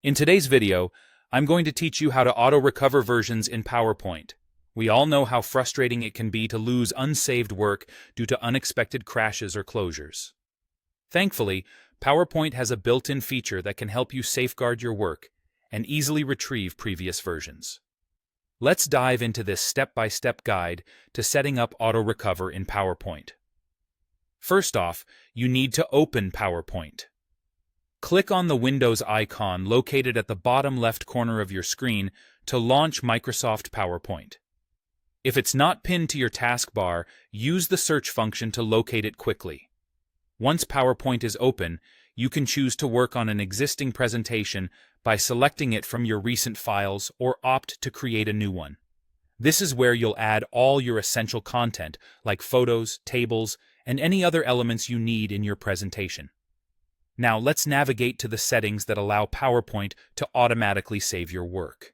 In today's video, I'm going to teach you how to auto-recover versions in PowerPoint. We all know how frustrating it can be to lose unsaved work due to unexpected crashes or closures. Thankfully, PowerPoint has a built-in feature that can help you safeguard your work and easily retrieve previous versions. Let's dive into this step-by-step guide to setting up auto-recover in PowerPoint. First off, you need to open PowerPoint. Click on the Windows icon located at the bottom left corner of your screen to launch Microsoft PowerPoint. If it's not pinned to your taskbar, use the search function to locate it quickly. Once PowerPoint is open, you can choose to work on an existing presentation by selecting it from your recent files or opt to create a new one. This is where you'll add all your essential content, like photos, tables, and any other elements you need in your presentation. Now let's navigate to the settings that allow PowerPoint to automatically save your work.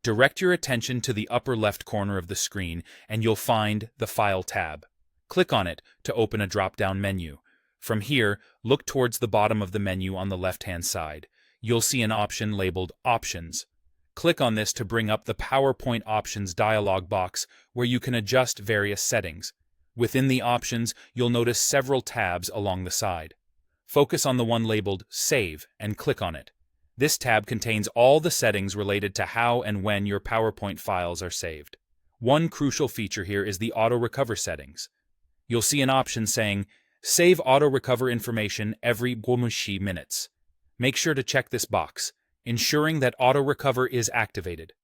Direct your attention to the upper left corner of the screen and you'll find the File tab. Click on it to open a drop-down menu. From here, look towards the bottom of the menu on the left-hand side. You'll see an option labeled Options. Click on this to bring up the PowerPoint Options dialog box where you can adjust various settings. Within the options, you'll notice several tabs along the side. Focus on the one labeled Save and click on it. This tab contains all the settings related to how and when your PowerPoint files are saved. One crucial feature here is the Auto Recover settings. You'll see an option saying, Save Auto Recover information every 20 minutes. Make sure to check this box, ensuring that Auto Recover is activated.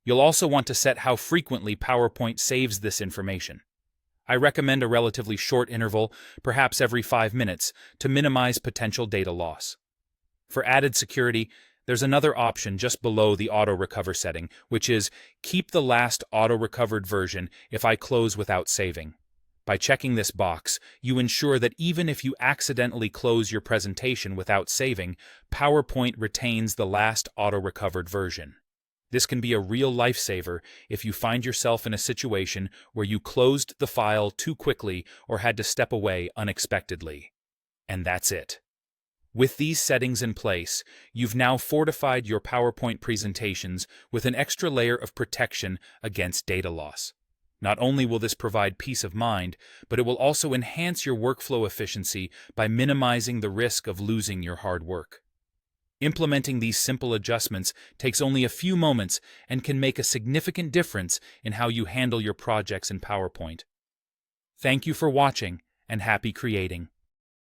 You'll also want to set how frequently PowerPoint saves this information. I recommend a relatively short interval, perhaps every 5 minutes, to minimize potential data loss. For added security, there's another option just below the Auto Recover setting, which is Keep the last auto-recovered version if I close without saving. By checking this box, you ensure that even if you accidentally close your presentation without saving, PowerPoint retains the last auto-recovered version. This can be a real lifesaver if you find yourself in a situation where you closed the file too quickly or had to step away unexpectedly. And that's it. With these settings in place, you've now fortified your PowerPoint presentations with an extra layer of protection against data loss. Not only will this provide peace of mind, but it will also enhance your workflow efficiency by minimizing the risk of losing your hard work. Implementing these simple adjustments takes only a few moments and can make a significant difference in how you handle your projects in PowerPoint. Thank you for watching, and happy creating.